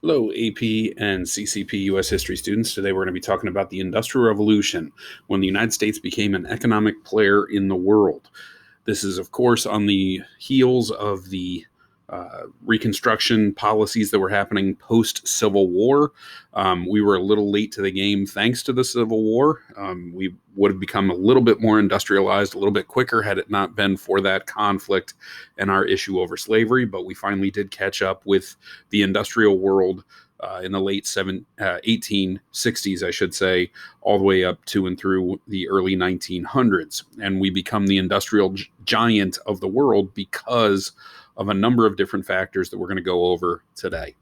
Hello, AP and CCP US history students. Today we're going to be talking about the Industrial Revolution, when the United States became an economic player in the world. This is, of course, on the heels of the Reconstruction policies that were happening post Civil War. We were a little late to the game thanks to the Civil War. We would have become a little bit more industrialized, a little bit quicker had it not been for that conflict and our issue over slavery. But we finally did catch up with the industrial world in the late 1860s, I should say, all the way up to and through the early 1900s. And we become the industrial giant of the world because of a number of different factors that we're going to go over today.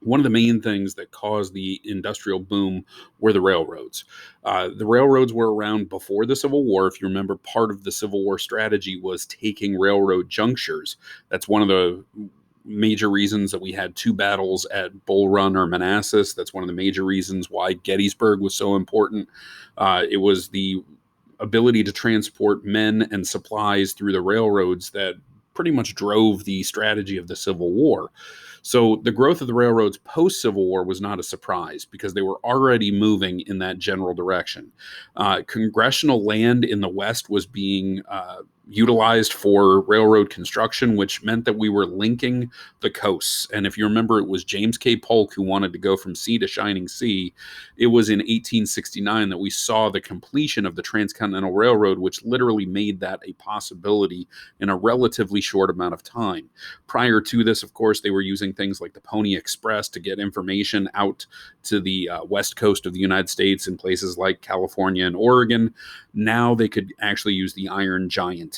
One of the main things that caused the industrial boom were the railroads. The railroads were around before the Civil War. If you remember, part of the Civil War strategy was taking railroad junctures. That's one of the major reasons that we had two battles at Bull Run or Manassas. That's one of the major reasons why Gettysburg was so important. It was the ability to transport men and supplies through the railroads that pretty much drove the strategy of the Civil War. So the growth of the railroads post Civil War was not a surprise because they were already moving in that general direction. Congressional land in the West was being utilized for railroad construction, which meant that we were linking the coasts. And if you remember, it was James K. Polk who wanted to go from sea to shining sea. It was in 1869 that we saw the completion of the Transcontinental Railroad, which literally made that a possibility in a relatively short amount of time. Prior to this, of course, they were using things like the Pony Express to get information out to the west coast of the United States in places like California and Oregon. Now they could actually use the Iron Giant.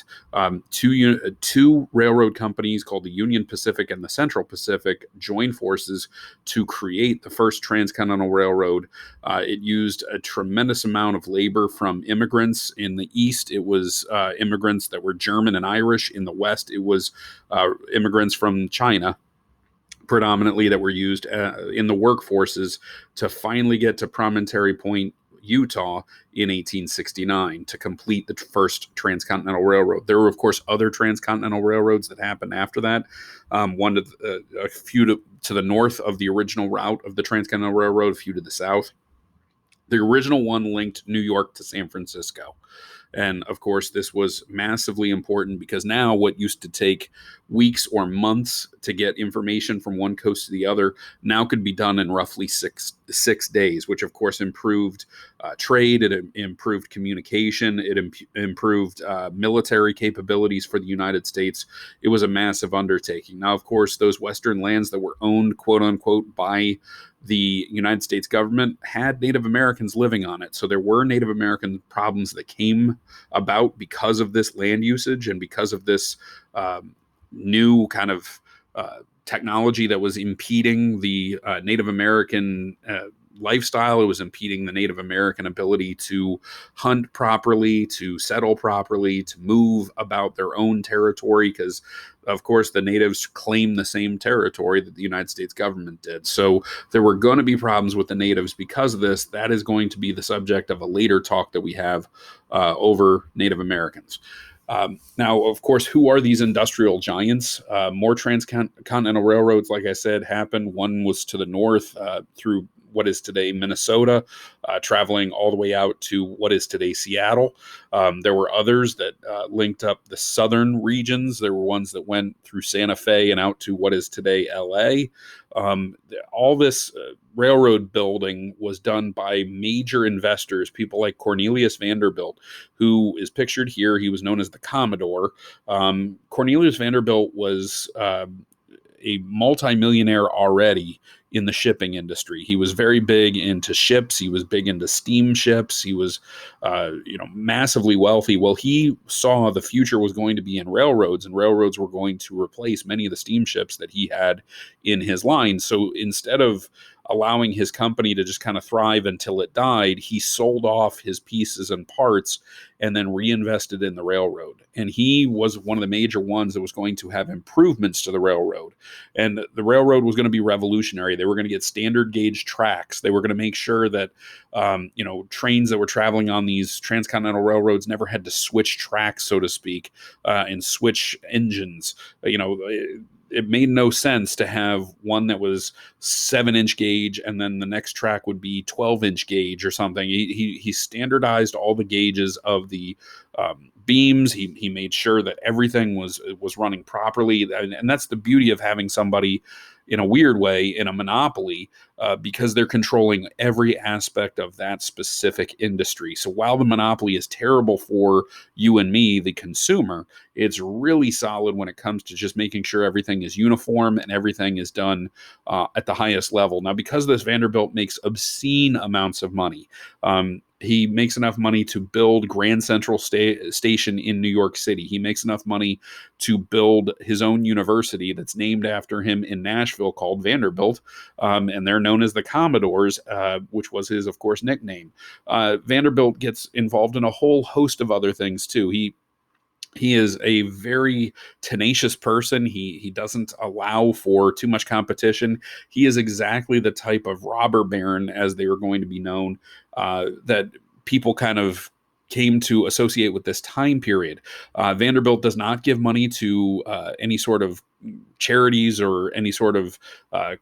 Two railroad companies called the Union Pacific and the Central Pacific joined forces to create the first transcontinental railroad. It used a tremendous amount of labor from immigrants. In the East, it was immigrants that were German and Irish. In the West, it was immigrants from China predominantly that were used in the workforces to finally get to Promontory Point, Utah in 1869 to complete the first transcontinental railroad. There were, of course, other transcontinental railroads that happened after that. One to a few to the north of the original route of the transcontinental railroad, a few to the south. The original one linked New York to San Francisco. And of course, this was massively important because now what used to take weeks or months to get information from one coast to the other now could be done in roughly six days, which of course improved trade, it improved communication, it improved military capabilities for the United States. It was a massive undertaking. Now, of course, those Western lands that were owned, quote unquote, by the United States government had Native Americans living on it. So there were Native American problems that came about because of this land usage and because of this new kind of technology that was impeding the Native American lifestyle. It was impeding the Native American ability to hunt properly, to settle properly, to move about their own territory, because of course the natives claim the same territory that the United States government did. So there were going to be problems with the natives because of this. That is going to be the subject of a later talk that we have over Native Americans. Now, of course, who are these industrial giants? More transcontinental railroads, like I said, happened. One was to the north through what is today Minnesota, traveling all the way out to what is today Seattle. There were others that linked up the southern regions. There were ones that went through Santa Fe and out to what is today LA. All this railroad building was done by major investors, people like Cornelius Vanderbilt, who is pictured here. He was known as the Commodore. Cornelius Vanderbilt was a multimillionaire already in the shipping industry. He was very big into ships. He was big into steamships. He was, massively wealthy. Well, he saw the future was going to be in railroads, and railroads were going to replace many of the steamships that he had in his line. So instead of allowing his company to just kind of thrive until it died, he sold off his pieces and parts and then reinvested in the railroad. And he was one of the major ones that was going to have improvements to the railroad. And the railroad was going to be revolutionary. They were going to get standard gauge tracks. They were going to make sure that, trains that were traveling on these transcontinental railroads never had to switch tracks, so to speak, and switch engines. it made no sense to have one that was 7-inch gauge and then the next track would be 12-inch gauge or something. He standardized all the gauges of the beams. He made sure that everything was running properly, and that's the beauty of having somebody, in a weird way, in a monopoly, because they're controlling every aspect of that specific industry. So while the monopoly is terrible for you and me, the consumer, it's really solid when it comes to just making sure everything is uniform and everything is done at the highest level. Now, because this, Vanderbilt makes obscene amounts of money. He makes enough money to build Grand Central Station in New York City. He makes enough money to build his own university that's named after him in Nashville called Vanderbilt, and they're known as the Commodores, which was his, of course, nickname. Vanderbilt gets involved in a whole host of other things, too. He is a very tenacious person. He doesn't allow for too much competition. He is exactly the type of robber baron, as they were going to be known, that people kind of came to associate with this time period. Vanderbilt does not give money to any sort of charities or any sort of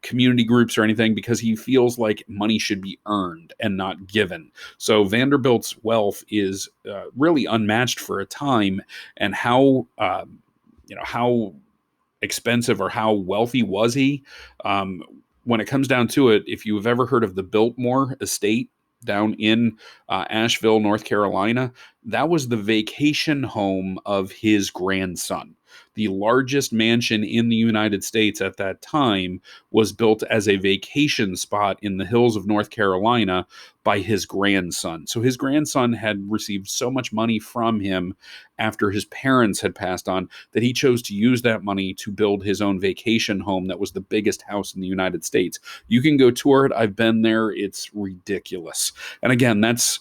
community groups or anything, because he feels like money should be earned and not given. So Vanderbilt's wealth is really unmatched for a time, and how expensive or how wealthy was he? When it comes down to it, if you've ever heard of the Biltmore Estate down in Asheville, North Carolina, that was the vacation home of his grandson. The largest mansion in the United States at that time was built as a vacation spot in the hills of North Carolina by his grandson. So his grandson had received so much money from him after his parents had passed on that he chose to use that money to build his own vacation home that was the biggest house in the United States. You can go tour it. I've been there. It's ridiculous. And again, that's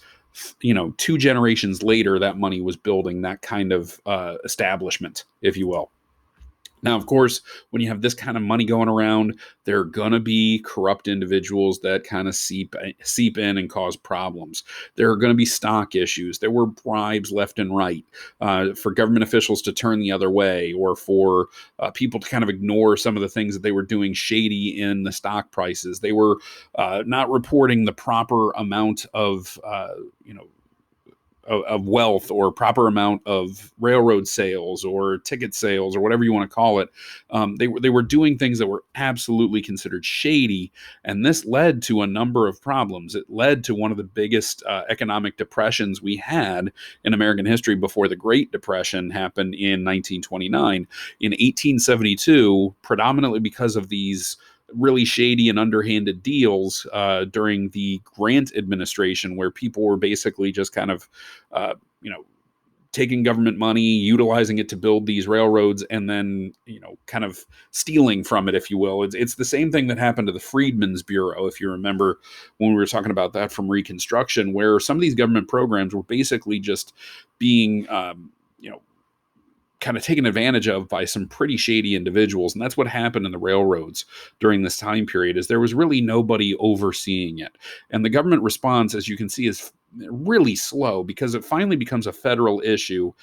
2 generations later, that money was building that kind of establishment, if you will. Now, of course, when you have this kind of money going around, there are going to be corrupt individuals that kind of seep in and cause problems. There are going to be stock issues. There were bribes left and right for government officials to turn the other way, or for people to kind of ignore some of the things that they were doing shady in the stock prices. They were not reporting the proper amount of of wealth, or proper amount of railroad sales or ticket sales, or whatever you want to call it. They were doing things that were absolutely considered shady, and this led to a number of problems. It led to one of the biggest economic depressions we had in American history before the Great Depression happened in 1929. In 1872, predominantly because of these really shady and underhanded deals during the Grant administration, where people were basically just kind of, taking government money, utilizing it to build these railroads, and then, kind of stealing from it, if you will. It's the same thing that happened to the Freedmen's Bureau, if you remember when we were talking about that from Reconstruction, where some of these government programs were basically just being, kind of taken advantage of by some pretty shady individuals. And that's what happened in the railroads during this time period, is there was really nobody overseeing it. And the government response, as you can see, is really slow, because it finally becomes a federal issue.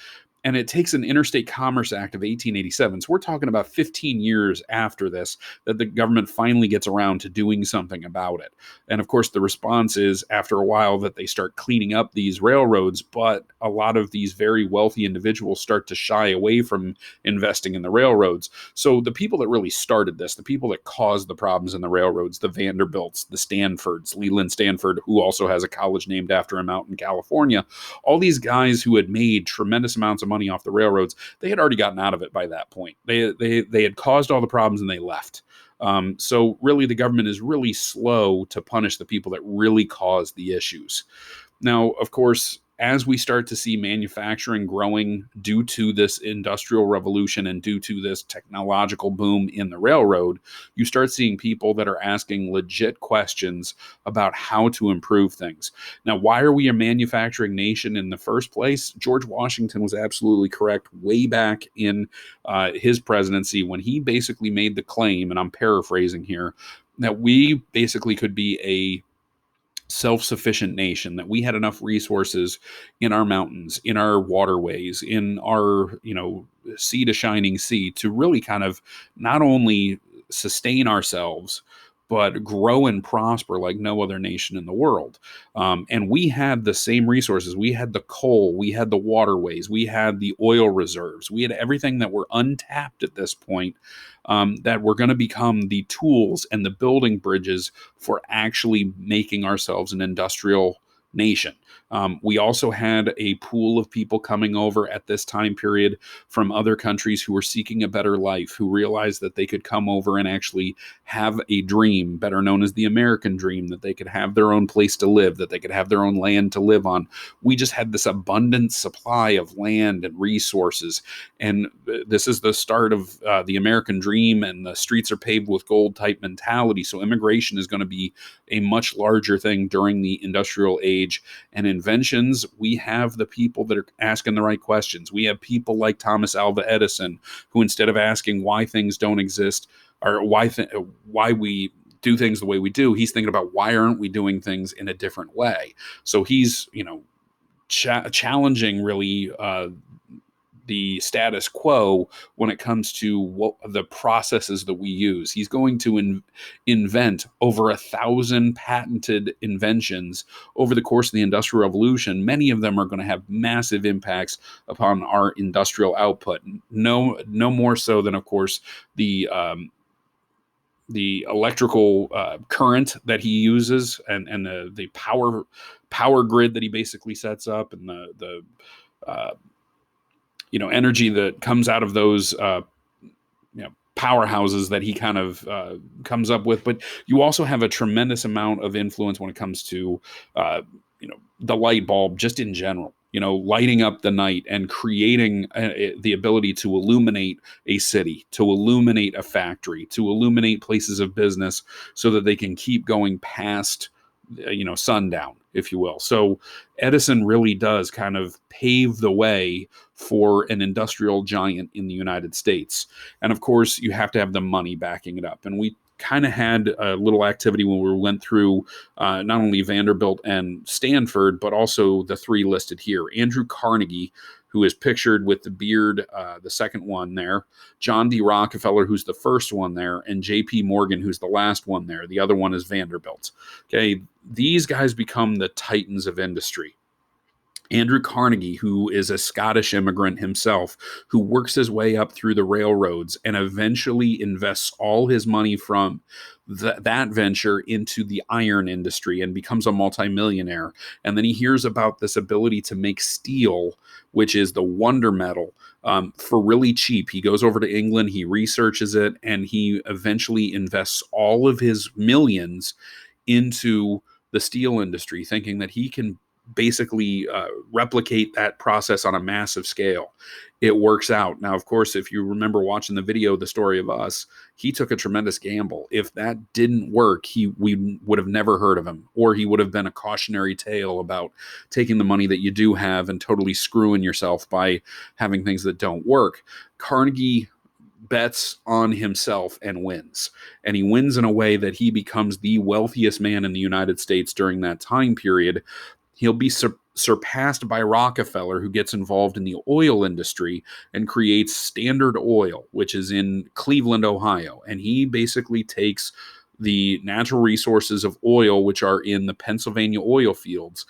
And it takes an Interstate Commerce Act of 1887. So we're talking about 15 years after this that the government finally gets around to doing something about it. And of course, the response is, after a while, that they start cleaning up these railroads, but a lot of these very wealthy individuals start to shy away from investing in the railroads. So the people that really started this, the people that caused the problems in the railroads, the Vanderbilts, the Stanfords, Leland Stanford, who also has a college named after him out in California, all these guys who had made tremendous amounts of money off the railroads, they had already gotten out of it by that point. They had caused all the problems and they left. So really, the government is really slow to punish the people that really caused the issues. Now, of course, as we start to see manufacturing growing due to this industrial revolution and due to this technological boom in the railroad, you start seeing people that are asking legit questions about how to improve things. Now, why are we a manufacturing nation in the first place? George Washington was absolutely correct way back in his presidency, when he basically made the claim, and I'm paraphrasing here, that we basically could be self-sufficient nation, that we had enough resources in our mountains, in our waterways, in our, sea to shining sea, to really kind of not only sustain ourselves but grow and prosper like no other nation in the world. And we had the same resources. We had the coal, we had the waterways, we had the oil reserves, we had everything that were untapped at this point, that were going to become the tools and the building bridges for actually making ourselves an industrial nation. We also had a pool of people coming over at this time period from other countries who were seeking a better life, who realized that they could come over and actually have a dream, better known as the American dream, that they could have their own place to live, that they could have their own land to live on. We just had this abundant supply of land and resources. And this is the start of the American dream, and the streets are paved with gold type mentality. So immigration is going to be a much larger thing during the industrial age. And inventions, we have the people that are asking the right questions. We have people like Thomas Alva Edison, who, instead of asking why things don't exist, or why we do things the way we do, he's thinking about why aren't we doing things in a different way. So he's challenging really the status quo when it comes to what the processes that we use. He's going to invent over 1,000 patented inventions over the course of the Industrial Revolution. Many of them are going to have massive impacts upon our industrial output. No more so than, of course, the electrical current that he uses, and the power grid that he basically sets up, and the energy that comes out of those powerhouses that he kind of comes up with. But you also have a tremendous amount of influence when it comes to the light bulb, just in general. Lighting up the night and creating the ability to illuminate a city, to illuminate a factory, to illuminate places of business, so that they can keep going past sundown, if you will. So Edison really does kind of pave the way for an industrial giant in the United States. And of course, you have to have the money backing it up. And we kind of had a little activity when we went through not only Vanderbilt and Stanford, but also the three listed here. Andrew Carnegie, who is pictured with the beard, the second one there, John D. Rockefeller, who's the first one there, and J.P. Morgan, who's the last one there. The other one is Vanderbilt. Okay, these guys become the titans of industry. Andrew Carnegie, who is a Scottish immigrant himself, who works his way up through the railroads and eventually invests all his money from that venture into the iron industry and becomes a multimillionaire. And then he hears about this ability to make steel, which is the wonder metal, for really cheap. He goes over to England, he researches it, and he eventually invests all of his millions into the steel industry, thinking that he can basically replicate that process on a massive scale. It works out. Now, of course, if you remember watching the video, The Story of Us, he took a tremendous gamble. If that didn't work, we would have never heard of him, or he would have been a cautionary tale about taking the money that you do have and totally screwing yourself by having things that don't work. Carnegie bets on himself and wins. And he wins in a way that he becomes the wealthiest man in the United States during that time period. He'll be surpassed by Rockefeller, who gets involved in the oil industry and creates Standard Oil, which is in Cleveland, Ohio. And he basically takes the natural resources of oil, which are in the Pennsylvania oil fields.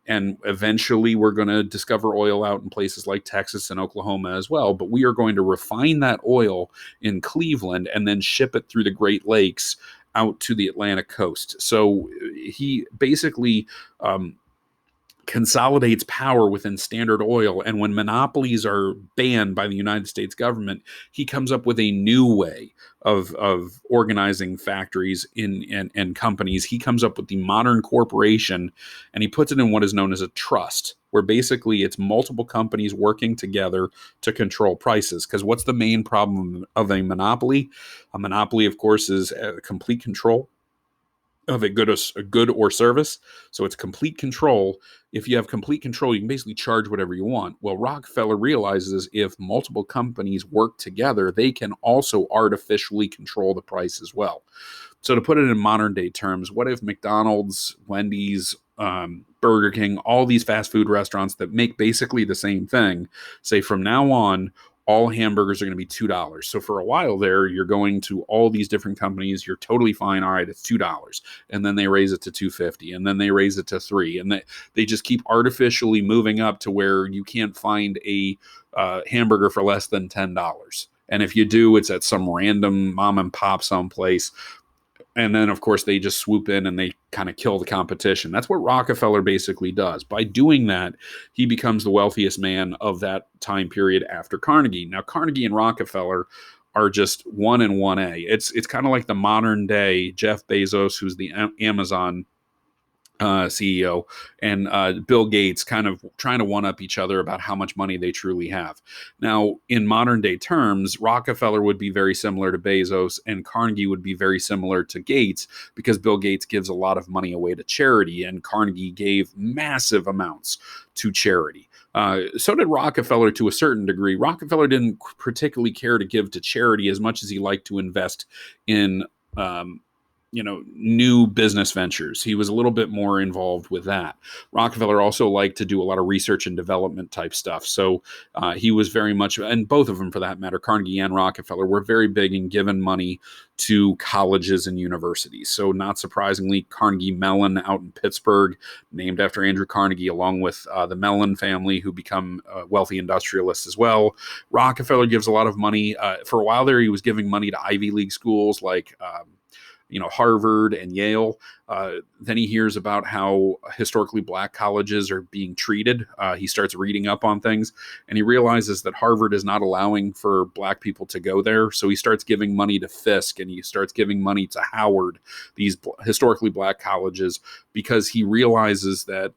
And eventually we're going to discover oil out in places like Texas and Oklahoma as well. But we are going to refine that oil in Cleveland and then ship it through the Great Lakes out to the Atlantic coast. So he basically consolidates power within Standard Oil. And when monopolies are banned by the United States government, he comes up with a new way of organizing factories and companies. He comes up with the modern corporation, and he puts it in what is known as a trust, where basically it's multiple companies working together to control prices. Because what's the main problem of a monopoly? A monopoly, of course, is complete control of a good or service. So it's complete control. If you have complete control, you can basically charge whatever you want. Well, Rockefeller realizes if multiple companies work together, they can also artificially control the price as well. So to put it in modern day terms, what if McDonald's, Wendy's, Burger King, all these fast food restaurants that make basically the same thing, say from now on, all hamburgers are going to be $2. So for a while there, you're going to all these different companies. You're totally fine. All right, it's $2, and then they raise it to $2.50, and then they raise it to $3, and they just keep artificially moving up to where you can't find a hamburger for less than $10. And if you do, it's at some random mom and pop someplace. And then, of course, they just swoop in and they kind of kill the competition. That's what Rockefeller basically does. By doing that, he becomes the wealthiest man of that time period after Carnegie. Now, Carnegie and Rockefeller are just 1 and 1A. It's kind of like the modern day Jeff Bezos, who's the Amazon CEO, and Bill Gates, kind of trying to one up each other about how much money they truly have. Now, in modern day terms, Rockefeller would be very similar to Bezos, and Carnegie would be very similar to Gates, because Bill Gates gives a lot of money away to charity, and Carnegie gave massive amounts to charity. So did Rockefeller to a certain degree. Rockefeller didn't particularly care to give to charity as much as he liked to invest in new business ventures. He was a little bit more involved with that. Rockefeller also liked to do a lot of research and development type stuff. So he was very much, and both of them for that matter, Carnegie and Rockefeller, were very big in giving money to colleges and universities. So not surprisingly, Carnegie Mellon out in Pittsburgh, named after Andrew Carnegie, along with the Mellon family, who become wealthy industrialists as well. Rockefeller gives a lot of money. For a while there, he was giving money to Ivy League schools like Harvard and Yale. Then he hears about how historically black colleges are being treated. He starts reading up on things, and he realizes that Harvard is not allowing for black people to go there. So he starts giving money to Fisk, and he starts giving money to Howard, these historically black colleges, because he realizes that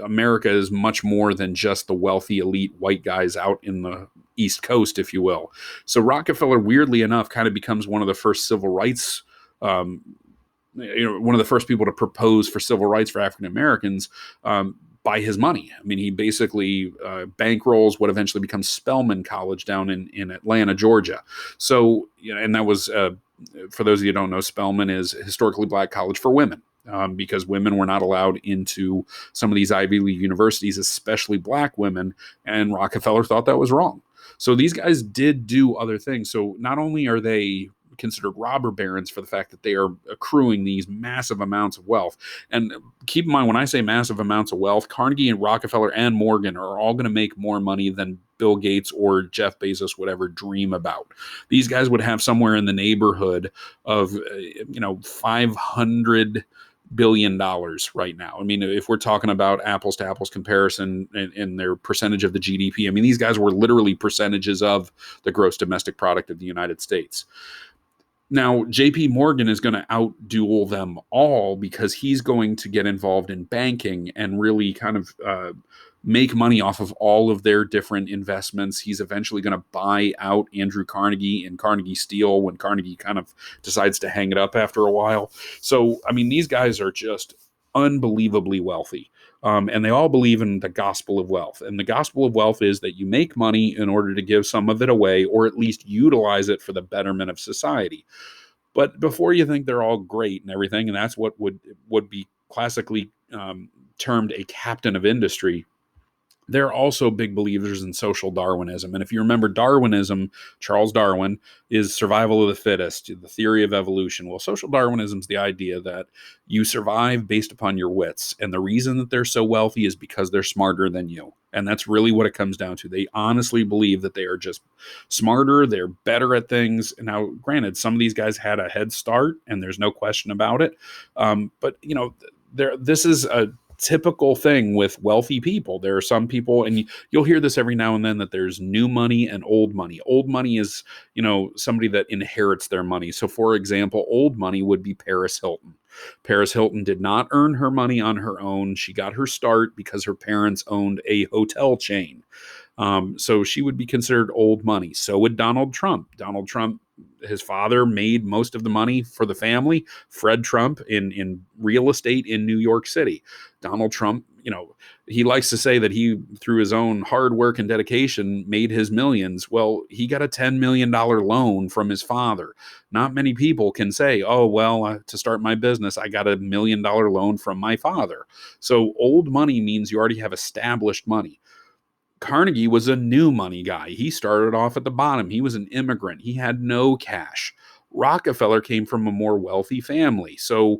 America is much more than just the wealthy elite white guys out in the East Coast, if you will. So Rockefeller, weirdly enough, kind of becomes one of the first civil rights one of the first people to propose for civil rights for African Americans by his money. I mean, he basically bankrolls what eventually becomes Spelman College down in Atlanta, Georgia. So, and that was, for those of you who don't know, Spelman is a historically black college for women. Because women were not allowed into some of these Ivy League universities, especially black women, and Rockefeller thought that was wrong. So these guys did do other things. So not only are they considered robber barons for the fact that they are accruing these massive amounts of wealth. And keep in mind, when I say massive amounts of wealth, Carnegie and Rockefeller and Morgan are all going to make more money than Bill Gates or Jeff Bezos would ever dream about. These guys would have somewhere in the neighborhood of, $500 billion right now. I mean, if we're talking about apples to apples comparison in their percentage of the GDP, I mean, these guys were literally percentages of the gross domestic product of the United States. Now, JP Morgan is going to outduel them all because he's going to get involved in banking and really kind of make money off of all of their different investments. He's eventually going to buy out Andrew Carnegie and Carnegie Steel when Carnegie kind of decides to hang it up after a while. So, I mean, these guys are just unbelievably wealthy. And they all believe in the gospel of wealth. And the gospel of wealth is that you make money in order to give some of it away, or at least utilize it for the betterment of society. But before you think they're all great and everything, and that's what would be classically termed a captain of industry, they're also big believers in social Darwinism. And if you remember Darwinism, Charles Darwin, is survival of the fittest, the theory of evolution. Well, social Darwinism is the idea that you survive based upon your wits. And the reason that they're so wealthy is because they're smarter than you. And that's really what it comes down to. They honestly believe that they are just smarter. They're better at things. And now, granted, some of these guys had a head start, and there's no question about it. But, this is a typical thing with wealthy people. There are some people, and you'll hear this every now and then, that there's new money and old money. Old money is, somebody that inherits their money. So for example, old money would be Paris Hilton. Paris Hilton did not earn her money on her own. She got her start because her parents owned a hotel chain. So she would be considered old money. So would Donald Trump. Donald Trump his father made most of the money for the family. Fred Trump in real estate in New York City. Donald Trump, he likes to say that he, through his own hard work and dedication, made his millions. Well, he got a $10 million loan from his father. Not many people can say, oh, well, to start my business, I got $1 million loan from my father. So old money means you already have established money. Carnegie was a new money guy. He started off at the bottom. He was an immigrant. He had no cash. Rockefeller came from a more wealthy family. So,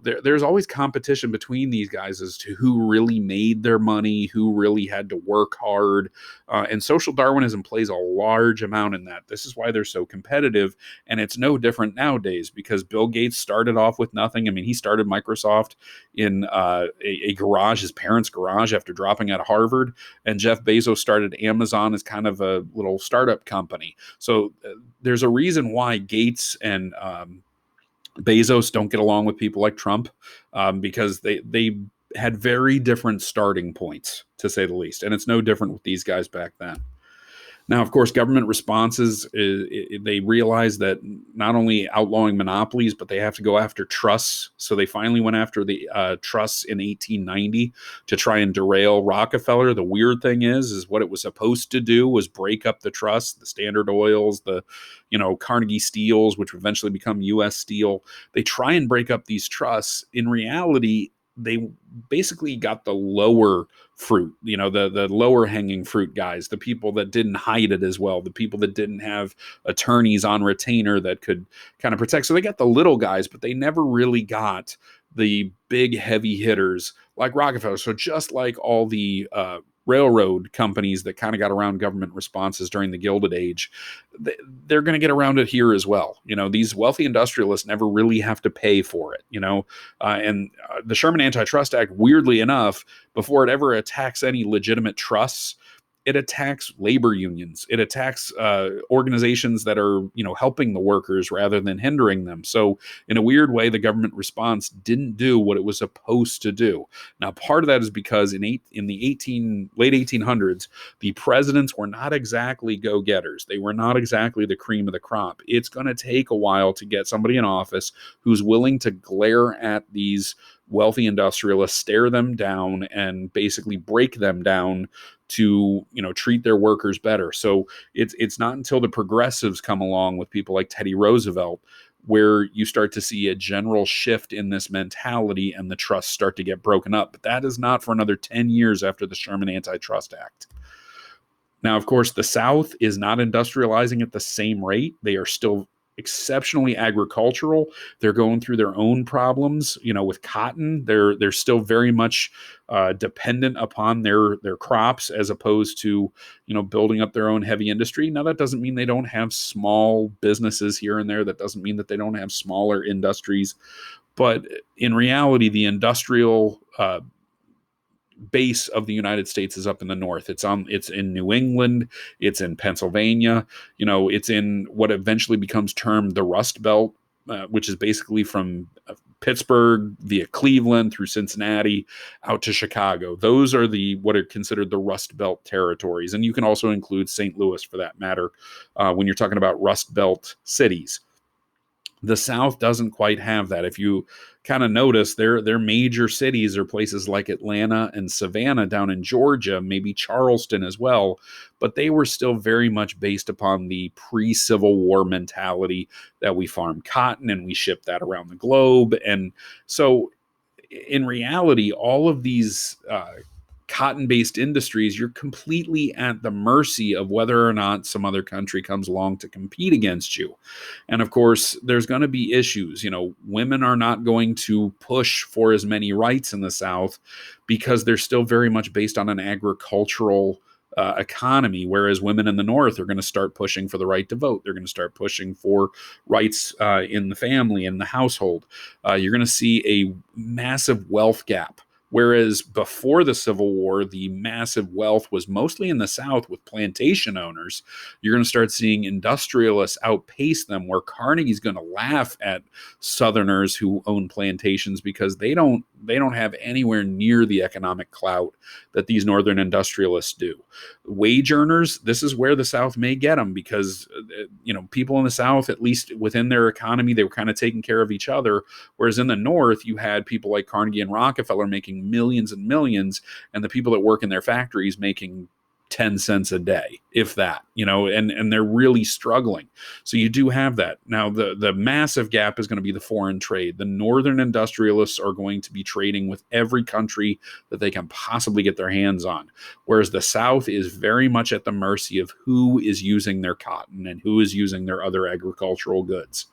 there's always competition between these guys as to who really made their money, who really had to work hard. And social Darwinism plays a large amount in that. This is why they're so competitive. And it's no different nowadays because Bill Gates started off with nothing. I mean, he started Microsoft in a garage, his parents' garage, after dropping out of Harvard. And Jeff Bezos started Amazon as kind of a little startup company. So there's a reason why Gates and Bezos don't get along with people like Trump, because they had very different starting points, to say the least. And it's no different with these guys back then. Now, of course, government responses, they realize that not only outlawing monopolies, but they have to go after trusts. So they finally went after the trusts in 1890 to try and derail Rockefeller. The weird thing is what it was supposed to do was break up the trusts, the Standard Oils, the Carnegie Steels, which would eventually become U.S. Steel. They try and break up these trusts. In reality, they basically got the lower fruit, the lower hanging fruit guys, the people that didn't hide it as well, the people that didn't have attorneys on retainer that could kind of protect. So they got the little guys, but they never really got the big heavy hitters like Rockefeller. So just like all the railroad companies that kind of got around government responses during the Gilded Age, they're going to get around it here as well. These wealthy industrialists never really have to pay for it, and the Sherman Antitrust Act, weirdly enough, before it ever attacks any legitimate trusts, it attacks labor unions. It attacks organizations that are, helping the workers rather than hindering them. So in a weird way, the government response didn't do what it was supposed to do. Now, part of that is because in the late 1800s, the presidents were not exactly go-getters. They were not exactly the cream of the crop. It's going to take a while to get somebody in office who's willing to glare at these wealthy industrialists, stare them down, and basically break them down to treat their workers better. So it's not until the progressives come along with people like Teddy Roosevelt where you start to see a general shift in this mentality and the trusts start to get broken up. But that is not for another 10 years after the Sherman Antitrust Act. Now, of course, the South is not industrializing at the same rate. They are still exceptionally agricultural. They're going through their own problems, with cotton. They're still very much dependent upon their crops as opposed to, building up their own heavy industry. Now, that doesn't mean they don't have small businesses here and there. That doesn't mean that they don't have smaller industries. But in reality, the industrial base of the United States is up in the north. It's in New England, it's in Pennsylvania, it's in what eventually becomes termed the Rust Belt, which is basically from Pittsburgh via Cleveland through Cincinnati out to Chicago. Those are what are considered the Rust Belt territories. And you can also include St. Louis for that matter when you're talking about Rust Belt cities. The South doesn't quite have that. If you kind of notice, their major cities are places like Atlanta and Savannah down in Georgia, maybe Charleston as well, but they were still very much based upon the pre-Civil War mentality that we farm cotton and we ship that around the globe. And so in reality, all of these cotton-based industries, you're completely at the mercy of whether or not some other country comes along to compete against you. And of course, there's going to be issues. Women are not going to push for as many rights in the South because they're still very much based on an agricultural economy, whereas women in the North are going to start pushing for the right to vote. They're going to start pushing for rights in the family, in the household. You're going to see a massive wealth gap Whereas before the Civil War, the massive wealth was mostly in the South with plantation owners. You're going to start seeing industrialists outpace them, where Carnegie's going to laugh at Southerners who own plantations because they don't have anywhere near the economic clout that these Northern industrialists do. Wage earners, this is where the South may get them, because people in the South, at least within their economy, they were kind of taking care of each other. Whereas in the North, you had people like Carnegie and Rockefeller making millions and millions, and the people that work in their factories making 10 cents a day, if that, and they're really struggling. So you do have that. Now, the massive gap is going to be the foreign trade. The Northern industrialists are going to be trading with every country that they can possibly get their hands on, whereas the South is very much at the mercy of who is using their cotton and who is using their other agricultural goods.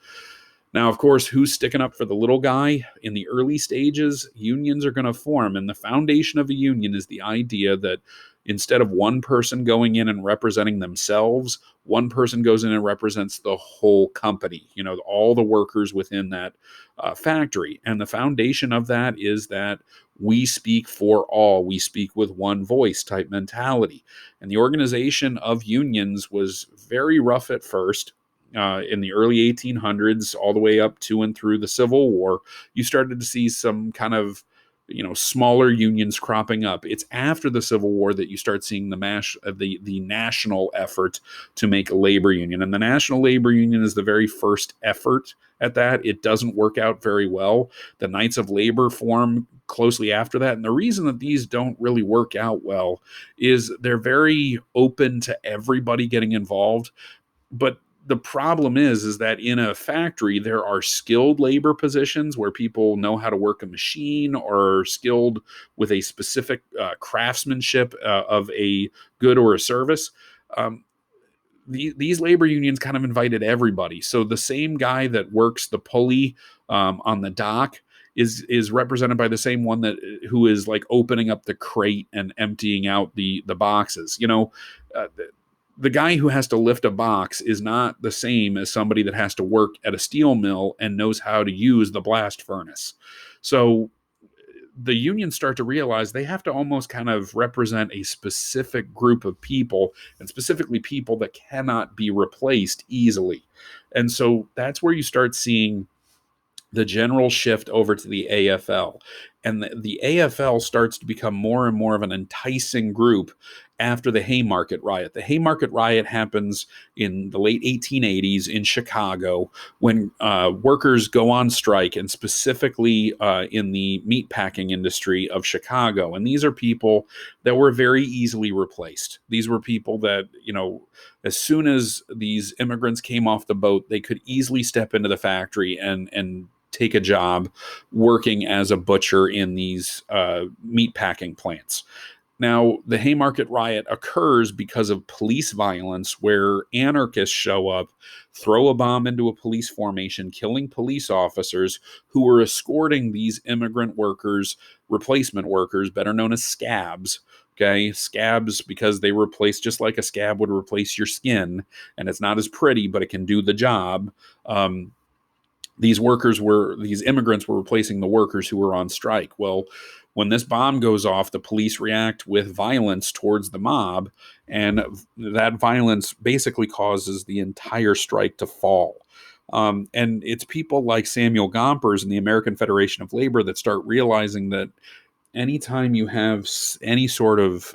Now, of course, who's sticking up for the little guy? In the early stages, unions are going to form, and the foundation of a union is the idea that instead of one person going in and representing themselves, one person goes in and represents the whole company, all the workers within that factory. And the foundation of that is that we speak for all, we speak with one voice type mentality. And the organization of unions was very rough at first. In the early 1800s, all the way up to and through the Civil War, you started to see some kind of smaller unions cropping up. It's after the Civil War that you start seeing the national effort to make a labor union. And the National Labor Union is the very first effort at that. It doesn't work out very well. The Knights of Labor form closely after that. And the reason that these don't really work out well is they're very open to everybody getting involved. But the problem is that in a factory, there are skilled labor positions where people know how to work a machine or are skilled with a specific craftsmanship of a good or a service. These labor unions kind of invited everybody. So the same guy that works the pulley on the dock is represented by the same one who is like opening up the crate and emptying out the boxes. The guy who has to lift a box is not the same as somebody that has to work at a steel mill and knows how to use the blast furnace. So the unions start to realize they have to almost kind of represent a specific group of people, and specifically people that cannot be replaced easily. And so that's where you start seeing the general shift over to the AFL. And the AFL starts to become more and more of an enticing group after the Haymarket Riot. The Haymarket Riot happens in the late 1880s in Chicago when workers go on strike, and specifically in the meatpacking industry of Chicago. And these are people that were very easily replaced. These were people that, as soon as these immigrants came off the boat, they could easily step into the factory and take a job working as a butcher in these meatpacking plants. Now, the Haymarket Riot occurs because of police violence, where anarchists show up, throw a bomb into a police formation, killing police officers who were escorting these immigrant workers, replacement workers, better known as scabs. Okay, scabs, because they replace, just like a scab would replace your skin, and it's not as pretty, but it can do the job. These immigrants were replacing the workers who were on strike. Well, when this bomb goes off, the police react with violence towards the mob, and that violence basically causes the entire strike to fall. And it's people like Samuel Gompers and the American Federation of Labor that start realizing that anytime you have any sort of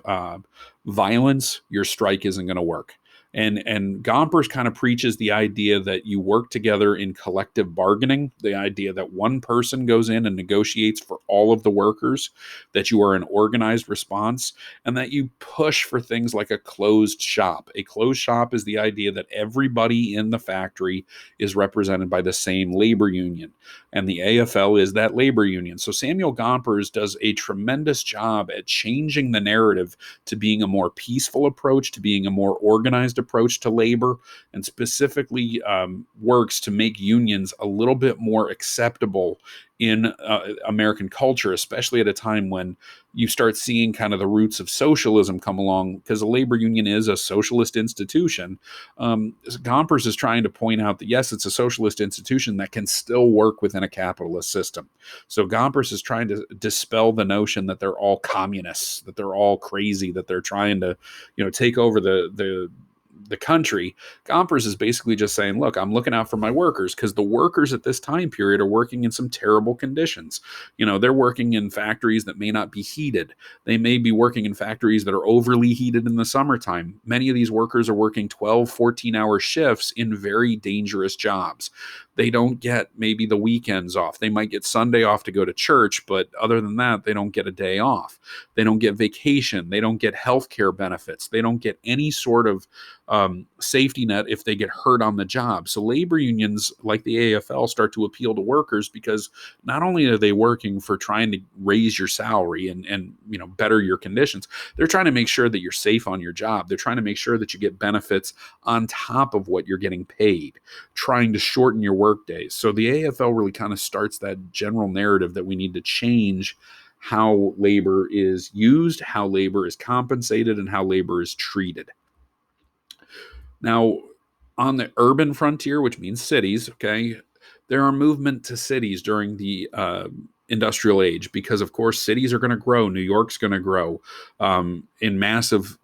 violence, your strike isn't going to work. And Gompers kind of preaches the idea that you work together in collective bargaining, the idea that one person goes in and negotiates for all of the workers, that you are an organized response, and that you push for things like a closed shop. A closed shop is the idea that everybody in the factory is represented by the same labor union, and the AFL is that labor union. So Samuel Gompers does a tremendous job at changing the narrative to being a more peaceful approach, to being a more organized approach, approach to labor and specifically works to make unions a little bit more acceptable in American culture, especially at a time when you start seeing kind of the roots of socialism come along, because a labor union is a socialist institution. Gompers is trying to point out that, yes, it's a socialist institution that can still work within a capitalist system. So Gompers is trying to dispel the notion that they're all communists, that they're all crazy, that they're trying to, take over the country. Gompers is basically just saying, look, I'm looking out for my workers, because the workers at this time period are working in some terrible conditions. They're working in factories that may not be heated. They may be working in factories that are overly heated in the summertime. Many of these workers are working 12, 14-hour shifts in very dangerous jobs. They don't get maybe the weekends off. They might get Sunday off to go to church, but other than that, they don't get a day off. They don't get vacation. They don't get health care benefits. They don't get any sort of safety net if they get hurt on the job. So labor unions like the AFL start to appeal to workers, because not only are they working for trying to raise your salary and better your conditions, they're trying to make sure that you're safe on your job. They're trying to make sure that you get benefits on top of what you're getting paid, trying to shorten your work days. So the AFL really kind of starts that general narrative that we need to change how labor is used, how labor is compensated, and how labor is treated. Now, on the urban frontier, which means cities, okay, there are movement to cities during the industrial age, because, of course, cities are going to grow. New York's going to grow in massive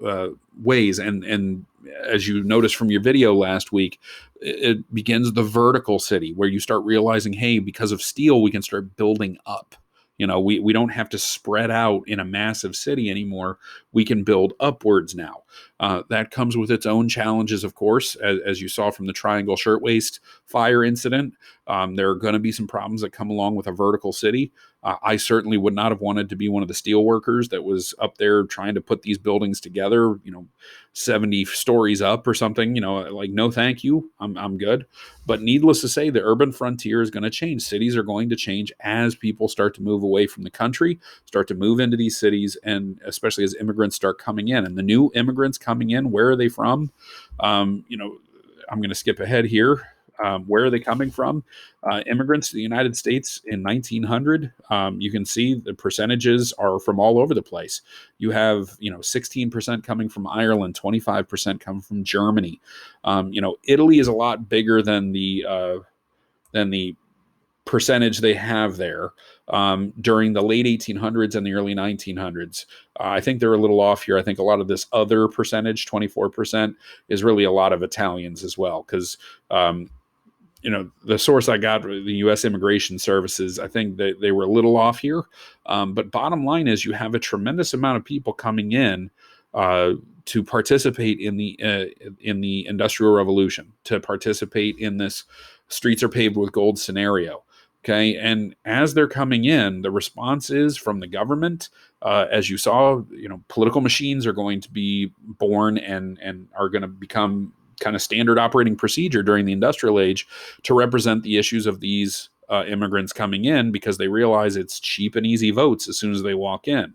ways. And as you noticed from your video last week, it begins the vertical city, where you start realizing, hey, because of steel, we can start building up. We don't have to spread out in a massive city anymore. We can build upwards now. That comes with its own challenges, of course, as you saw from the Triangle Shirtwaist fire incident. There are going to be some problems that come along with a vertical city. I certainly would not have wanted to be one of the steel workers that was up there trying to put these buildings together, 70 stories up or something, like, no, thank you. I'm good. But needless to say, the urban frontier is going to change. Cities are going to change as people start to move away from the country, start to move into these cities, and especially as immigrants start coming in. And the new immigrants coming in, where are they from? I'm going to skip ahead here. Where are they coming from? Immigrants to the United States in 1900, you can see the percentages are from all over the place. You have, 16% coming from Ireland, 25% coming from Germany. Italy is a lot bigger than the percentage they have there during the late 1800s and the early 1900s. I think they're a little off here. I think a lot of this other percentage, 24%, is really a lot of Italians as well, because the source I got, the U.S. Immigration Services, I think that they were a little off here. But bottom line is, you have a tremendous amount of people coming in to participate in the Industrial Revolution, to participate in this streets are paved with gold scenario. Okay, and as they're coming in, the response is from the government. As you saw, political machines are going to be born and are going to become kind of standard operating procedure during the industrial age to represent the issues of these immigrants coming in, because they realize it's cheap and easy votes as soon as they walk in.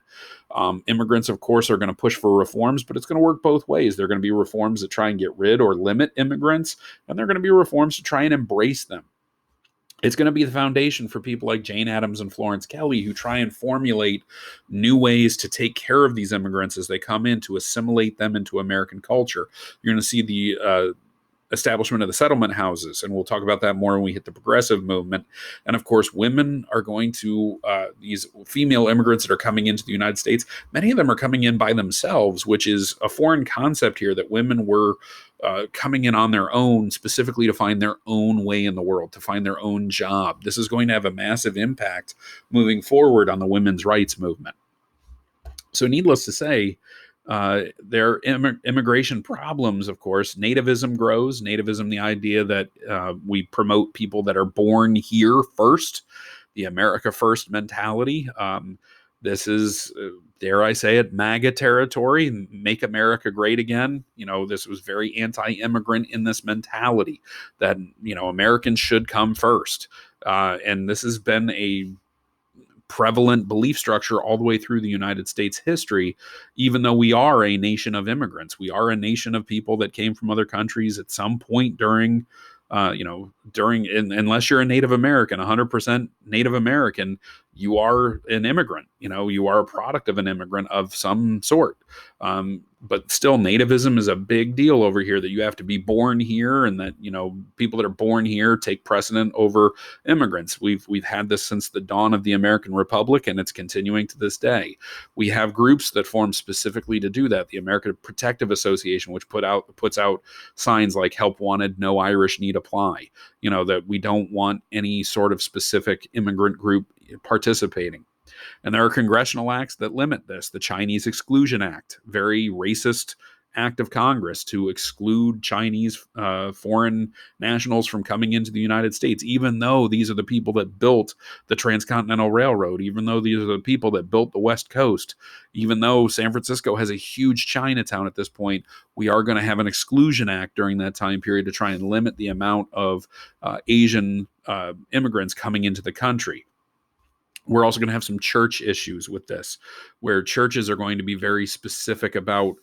Immigrants, of course, are going to push for reforms, but it's going to work both ways. There are going to be reforms that try and get rid or limit immigrants, and there are going to be reforms to try and embrace them. It's going to be the foundation for people like Jane Addams and Florence Kelley, who try and formulate new ways to take care of these immigrants as they come in, to assimilate them into American culture. You're going to see the establishment of the settlement houses, and we'll talk about that more when we hit the progressive movement. And of course, women are going to, these female immigrants that are coming into the United States, many of them are coming in by themselves, which is a foreign concept here, that women were coming in on their own, specifically to find their own way in the world, to find their own job. This is going to have a massive impact moving forward on the women's rights movement. So needless to say, there are immigration problems, of course. Nativism grows. Nativism, the idea that we promote people that are born here first, the America First mentality. This is, dare I say it, MAGA territory, make America great again. This was very anti-immigrant in this mentality that, Americans should come first. And this has been a prevalent belief structure all the way through the United States history, even though we are a nation of immigrants. We are a nation of people that came from other countries at some point during, unless you're a Native American, 100% Native American, you are an immigrant. You are a product of an immigrant of some sort. But still, nativism is a big deal over here, that you have to be born here, and that, people that are born here take precedent over immigrants. We've had this since the dawn of the American Republic, and it's continuing to this day. We have groups that form specifically to do that. The American Protective Association, which puts out signs like "Help Wanted, No Irish Need Apply." That we don't want any sort of specific immigrant group participating. And there are congressional acts that limit this. The Chinese Exclusion Act, very racist act of Congress to exclude Chinese foreign nationals from coming into the United States, even though these are the people that built the Transcontinental Railroad, even though these are the people that built the West Coast, even though San Francisco has a huge Chinatown at this point. We are going to have an exclusion act during that time period to try and limit the amount of Asian immigrants coming into the country. We're also going to have some church issues with this, where churches are going to be very specific about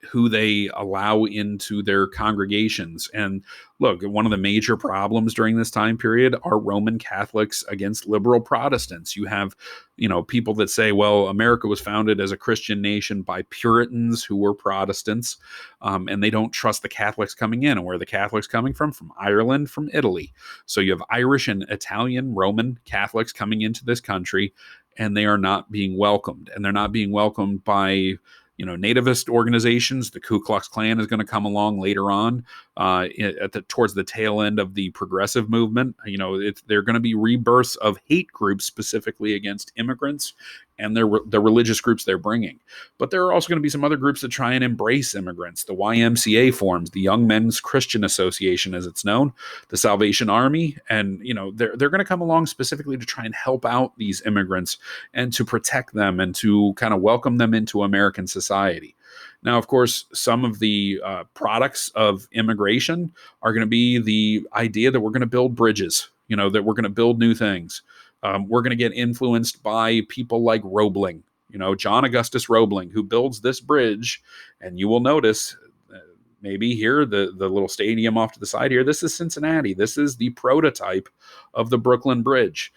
who they allow into their congregations. And look, one of the major problems during this time period are Roman Catholics against liberal Protestants. You have, people that say, well, America was founded as a Christian nation by Puritans who were Protestants, and they don't trust the Catholics coming in. And where are the Catholics coming from? From Ireland, from Italy. So you have Irish and Italian Roman Catholics coming into this country, and they are not being welcomed. And they're not being welcomed by nativist organizations. The Ku Klux Klan is going to come along later on towards the tail end of the progressive movement. They're going to be rebirths of hate groups specifically against immigrants and the religious groups they're bringing. But there are also going to be some other groups that try and embrace immigrants. The YMCA forms, the Young Men's Christian Association, as it's known, the Salvation Army, and they're going to come along specifically to try and help out these immigrants and to protect them and to kind of welcome them into American society. Now, of course, some of the products of immigration are going to be the idea that we're going to build bridges, that we're going to build new things. We're going to get influenced by people like Roebling, John Augustus Roebling, who builds this bridge. And you will notice maybe here, the little stadium off to the side here, this is Cincinnati. This is the prototype of the Brooklyn Bridge.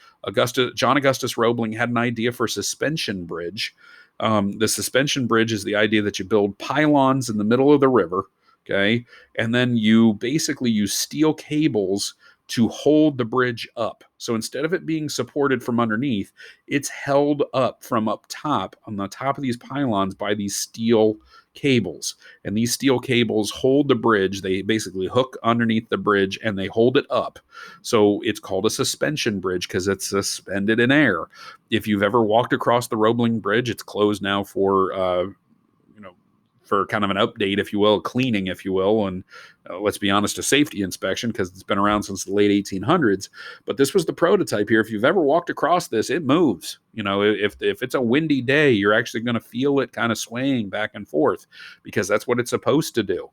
John Augustus Roebling had an idea for suspension bridge. The suspension bridge is the idea that you build pylons in the middle of the river, okay? And then you basically use steel cables to hold the bridge up. So instead of it being supported from underneath, it's held up from up top on the top of these pylons by these steel cables. And these steel cables hold the bridge. They basically hook underneath the bridge and they hold it up. So it's called a suspension bridge because it's suspended in air. If you've ever walked across the Roebling Bridge, it's closed now for for kind of an update, if you will, cleaning, if you will, and let's be honest, a safety inspection, because it's been around since the late 1800s. But this was the prototype here. If you've ever walked across this, it moves. If it's a windy day, you're actually going to feel it kind of swaying back and forth, because that's what it's supposed to do,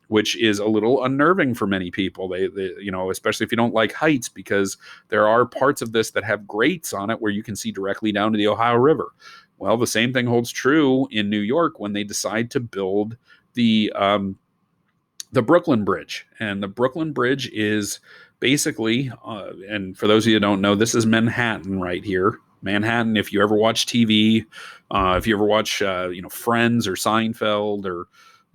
which is a little unnerving for many people. They especially if you don't like heights, because there are parts of this that have grates on it where you can see directly down to the Ohio River. Well, the same thing holds true in New York when they decide to build the Brooklyn Bridge. And the Brooklyn Bridge is basically, and for those of you who don't know, this is Manhattan right here. Manhattan, if you ever watch TV, if you ever watch, Friends or Seinfeld or,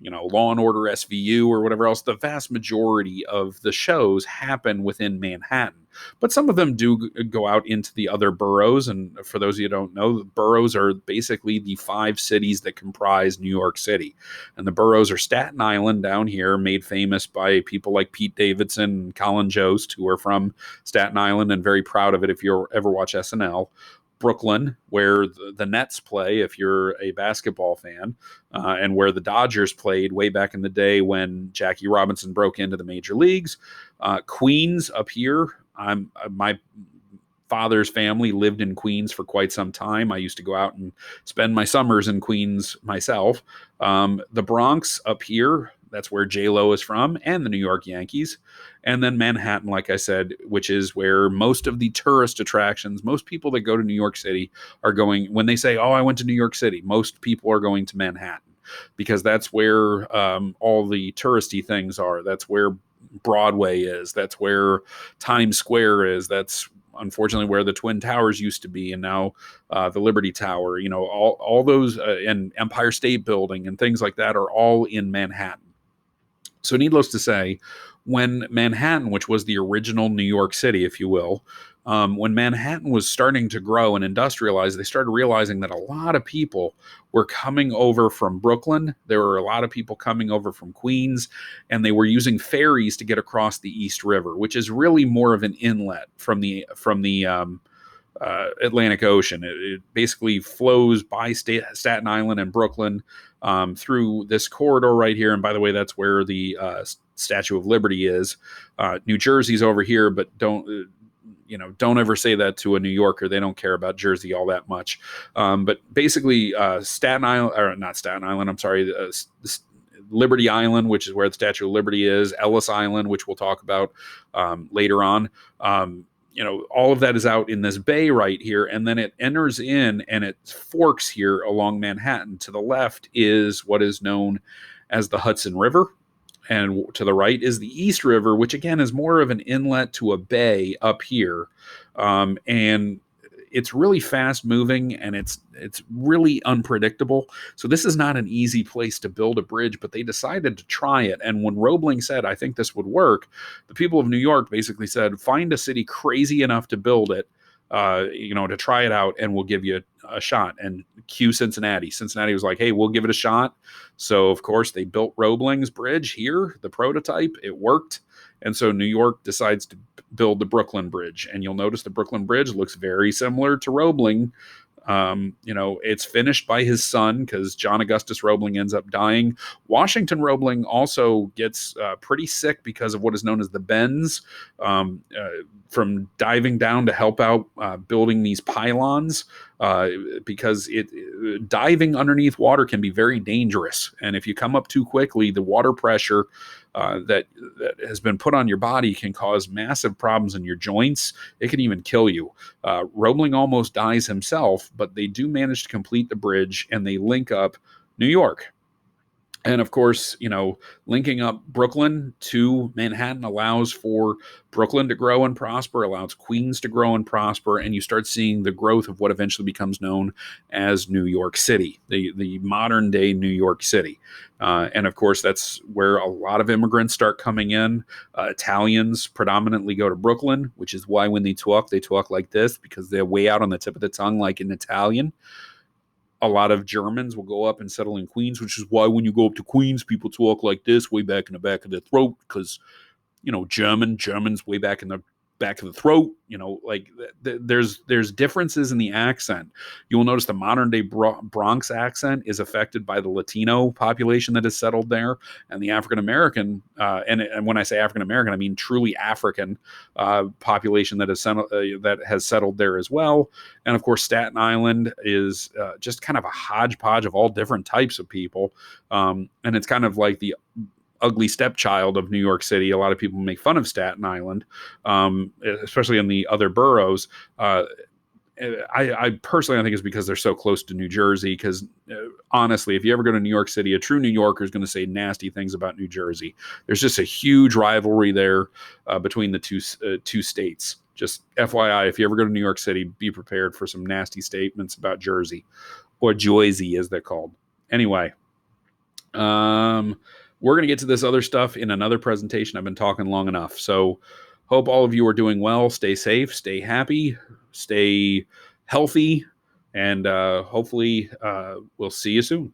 Law and Order SVU or whatever else, the vast majority of the shows happen within Manhattan. But some of them do go out into the other boroughs. And for those of you who don't know, the boroughs are basically the 5 cities that comprise New York City. And the boroughs are Staten Island down here, made famous by people like Pete Davidson and Colin Jost, who are from Staten Island and very proud of it if you ever watch SNL. Brooklyn, where the Nets play, if you're a basketball fan, and where the Dodgers played way back in the day when Jackie Robinson broke into the major leagues. Queens up here. My father's family lived in Queens for quite some time. I used to go out and spend my summers in Queens myself. The Bronx up here, That's where J-Lo is from, and the New York Yankees. And then Manhattan, like I said, which is where most of the tourist attractions, most people that go to New York City are going. When they say, "Oh, I went to New York City," most people are going to Manhattan because that's where all the touristy things are. That's where Broadway is. That's where Times Square is. That's unfortunately where the Twin Towers used to be, and now the Liberty Tower. All those and Empire State Building and things like that are all in Manhattan. So, needless to say, when Manhattan, which was the original New York City, if you will, when Manhattan was starting to grow and industrialize, they started realizing that a lot of people were coming over from Brooklyn. There were a lot of people coming over from Queens, and they were using ferries to get across the East River, which is really more of an inlet from the Atlantic Ocean. It basically flows by Staten Island and Brooklyn through this corridor right here. And by the way, that's where the Statue of Liberty is. New Jersey's over here, but don't ever say that to a New Yorker. They don't care about Jersey all that much. But basically, Staten Island, or not Staten Island, I'm sorry, Liberty Island, which is where the Statue of Liberty is, Ellis Island, which we'll talk about later on. All of that is out in this bay right here, and then it enters in and it forks here along Manhattan. To the left is what is known as the Hudson River, and to the right is the East River, which again is more of an inlet to a bay up here. And it's really fast moving, and it's really unpredictable. So this is not an easy place to build a bridge, but they decided to try it. And when Roebling said, "I think this would work," the people of New York basically said, "Find a city crazy enough to build it, to try it out, and we'll give you a shot." And cue Cincinnati. Cincinnati was like, "Hey, we'll give it a shot." So of course they built Roebling's bridge here, the prototype. It worked. And so New York decides to build the Brooklyn Bridge. And you'll notice the Brooklyn Bridge looks very similar to Roebling. It's finished by his son because John Augustus Roebling ends up dying. Washington Roebling also gets pretty sick because of what is known as the bends, from diving down to help out building these pylons, because diving underneath water can be very dangerous. And if you come up too quickly, the water pressure that has been put on your body can cause massive problems in your joints. It can even kill you. Roebling almost dies himself, but they do manage to complete the bridge, and they link up New York. And of course, linking up Brooklyn to Manhattan allows for Brooklyn to grow and prosper, allows Queens to grow and prosper, and you start seeing the growth of what eventually becomes known as New York City, the modern day New York City. And of course, that's where a lot of immigrants start coming in. Italians predominantly go to Brooklyn, which is why when they talk like this, because they're way out on the tip of the tongue, like in Italian. A lot of Germans will go up and settle in Queens, which is why when you go up to Queens, people talk like this, way back in the back of their throat, because, Germans way back in the back of the throat. There's differences in the accent. You will notice the modern day Bronx accent is affected by the Latino population that is settled there, and the African American, and when I say African American, I mean truly African population that has settled there as well. And of course, Staten Island is just kind of a hodgepodge of all different types of people, and it's kind of like the ugly stepchild of New York City. A lot of people make fun of Staten Island, especially in the other boroughs. I personally, I think it's because they're so close to New Jersey. Because honestly, if you ever go to New York City, a true New Yorker is going to say nasty things about New Jersey. There's just a huge rivalry there between the two states. Just FYI, if you ever go to New York City, be prepared for some nasty statements about Jersey, or Joyzy as they're called. Anyway, we're going to get to this other stuff in another presentation. I've been talking long enough. So hope all of you are doing well. Stay safe, stay happy, stay healthy, and hopefully we'll see you soon.